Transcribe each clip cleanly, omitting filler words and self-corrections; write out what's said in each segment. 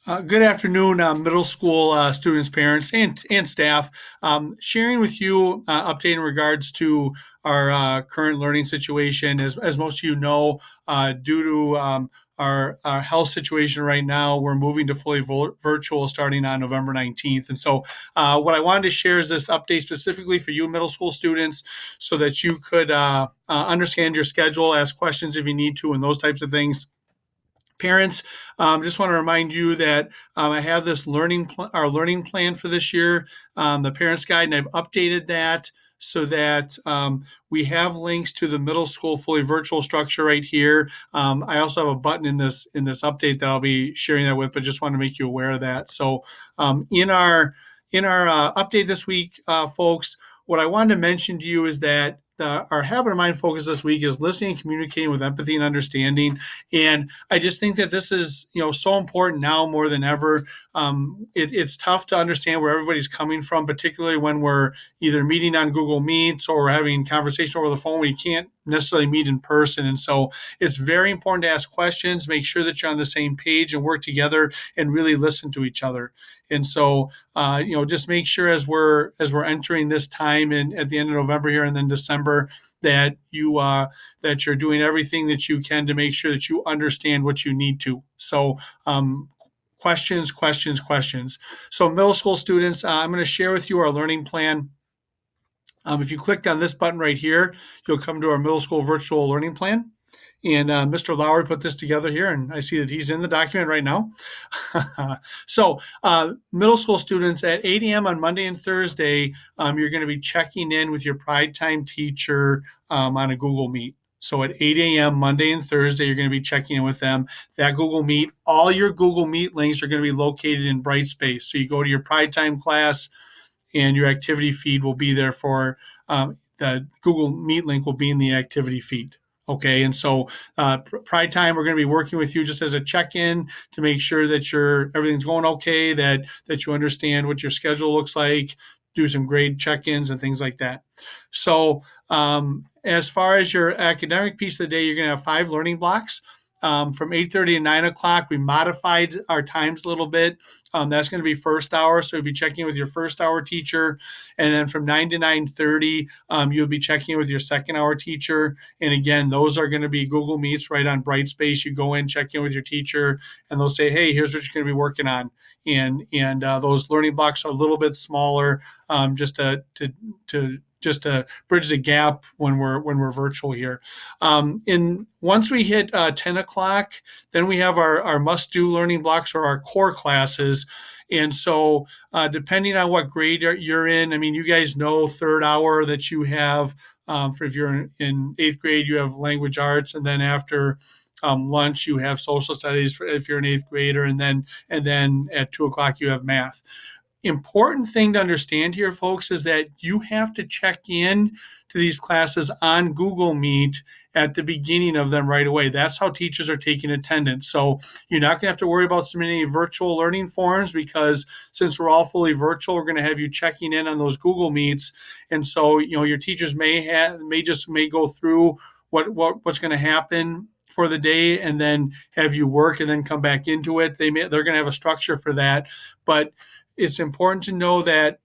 Good afternoon, middle school students, parents, and staff. Sharing with you update in regards to our current learning situation. As most of you know, due to our health situation right now, we're moving to fully virtual starting on November 19th. And so, what I wanted to share is this update specifically for you middle school students so that you could understand your schedule, ask questions if you need to, and those types of things. Parents, just want to remind you that I have this our learning plan for this year, the parents guide, and I've updated that so that we have links to the middle school fully virtual structure right here. I also have a button in this update that I'll be sharing that with, but just want to make you aware of that. So in our update this week, folks, what I wanted to mention to you is that our habit of mind focus this week is listening and communicating with empathy and understanding. And I just think that this is, so important now more than ever. It's tough to understand where everybody's coming from, particularly when we're either meeting on Google Meets or we're having conversation over the phone where you can't necessarily meet in person. And so it's very important to ask questions, make sure that you're on the same page and work together and really listen to each other. And so, just make sure as we're entering this time and at the end of November here and then December that you're doing everything that you can to make sure that you understand what you need to. So, questions, questions, questions. So, middle school students, I'm going to share with you our learning plan. If you clicked on this button right here, you'll come to our middle school virtual learning plan. And Mr. Lowry put this together here, and I see that he's in the document right now. So, middle school students at 8 a.m. on Monday and Thursday, you're going to be checking in with your Pride Time teacher on a Google Meet. So at 8 a.m. Monday and Thursday, you're going to be checking in with them. That Google Meet, all your Google Meet links are going to be located in Brightspace. So you go to your Pride Time class, and your activity feed will be there for the Google Meet link will be in the activity feed. Okay, and so Pride Time, we're going to be working with you just as a check-in to make sure that everything's going okay, that you understand what your schedule looks like, do some grade check-ins and things like that. So as far as your academic piece of the day, you're going to have 5 learning blocks. From 8:30 to 9 o'clock, we modified our times a little bit. That's going to be first hour, so you'll be checking with your first hour teacher. And then from 9 to 9:30, you'll be checking with your second hour teacher. And again, those are going to be Google Meets right on Brightspace. You go in, check in with your teacher, and they'll say, hey, here's what you're going to be working on. And those learning blocks are a little bit smaller, just to bridge the gap when we're virtual here. Once we hit 10 o'clock, then we have our must-do learning blocks or our core classes. And so depending on what grade you're in, I mean, you guys know third hour that you have, for if you're in 8th grade, you have language arts, and then after lunch you have social studies if you're an 8th grader, and then at 2 o'clock you have math. Important thing to understand here, folks, is that you have to check in to these classes on Google Meet at the beginning of them right away. That's how teachers are taking attendance. So you're not going to have to worry about submitting any virtual learning forms, because since we're all fully virtual, we're going to have you checking in on those Google Meets. And so, your teachers may go through what's going to happen for the day and then have you work and then come back into it. They're going to have a structure for that. But it's important to know that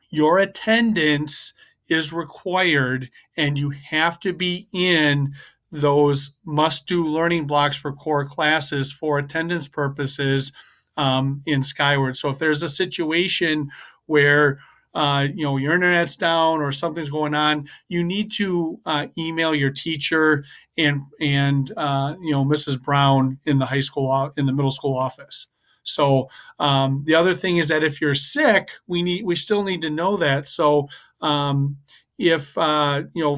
your attendance is required and you have to be in those must-do learning blocks for core classes for attendance purposes in Skyward. So if there's a situation where your internet's down or something's going on, you need to email your teacher and Mrs. Brown in the middle school office. So the other thing is that if you're sick, we still need to know that. So if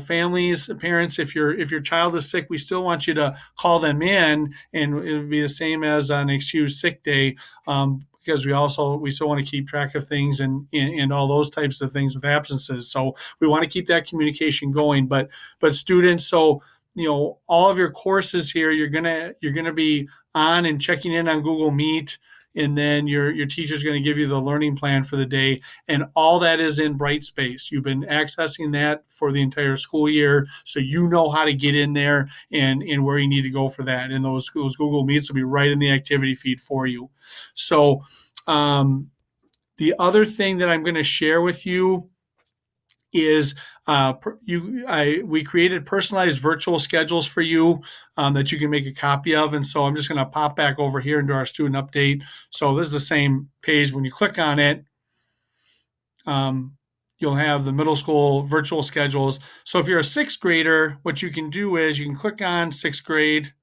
families, parents, if your child is sick, we still want you to call them in, and it would be the same as an excused sick day. Because we still want to keep track of things and all those types of things with absences. So we want to keep that communication going. But students, so all of your courses here, you're gonna be on and checking in on Google Meet and then your teacher's going to give you the learning plan for the day, and all that is in Brightspace. You've been accessing that for the entire school year, so you know how to get in there and where you need to go for that. And those Google Meets will be right in the activity feed for you. So the other thing that I'm going to share with you is we created personalized virtual schedules for you that you can make a copy of. And so I'm just going to pop back over here into our student update. So this is the same page. When you click on it, um, you'll have the middle school virtual schedules. So if you're a sixth grader, what you can do is you can click on sixth grade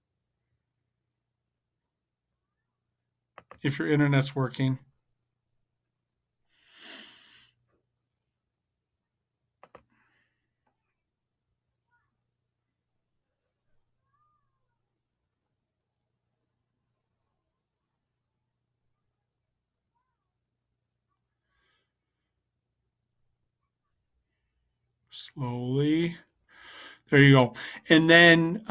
if your internet's working. Slowly. There you go. And then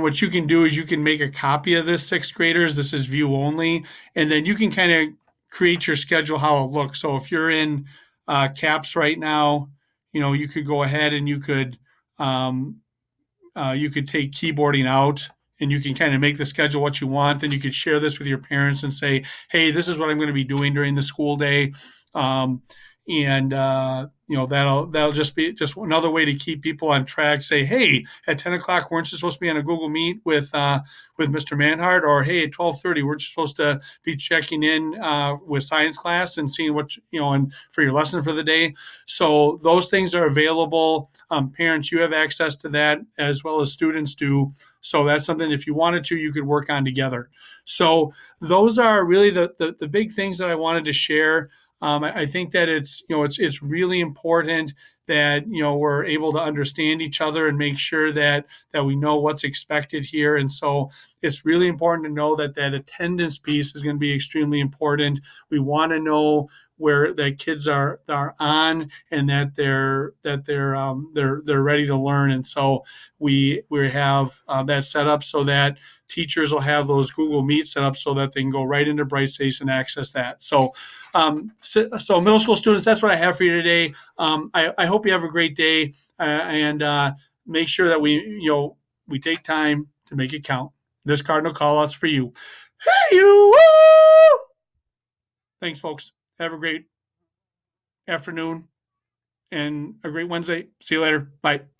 what you can do is you can make a copy of this, sixth graders. This is view only. And then you can kind of create your schedule how it looks. So if you're in CAPS right now, you could go ahead and um, you could take keyboarding out, and you can kind of make the schedule what you want. Then you could share this with your parents and say, hey, this is what I'm going to be doing during the school day. And that'll just be just another way to keep people on track. Say, hey, at 10 o'clock, weren't you supposed to be on a Google Meet with Mr. Manhart? Or hey, at 12:30, weren't you supposed to be checking in with science class and seeing what and for your lesson for the day? So those things are available. Parents, you have access to that as well as students do. So that's something, if you wanted to, you could work on together. So those are really the big things that I wanted to share. I think that it's really important that we're able to understand each other and make sure that we know what's expected here. And so it's really important to know that attendance piece is going to be extremely important. We want to know where the kids are on, and that they're ready to learn. And so we have that set up so that teachers will have those Google Meet set up so that they can go right into Brightspace and access that. So middle school students, that's what I have for you today. I hope you have a great day, and make sure that we take time to make it count. This Cardinal call out's for you. Hey, you! Woo! Thanks, folks. Have a great afternoon and a great Wednesday. See you later. Bye.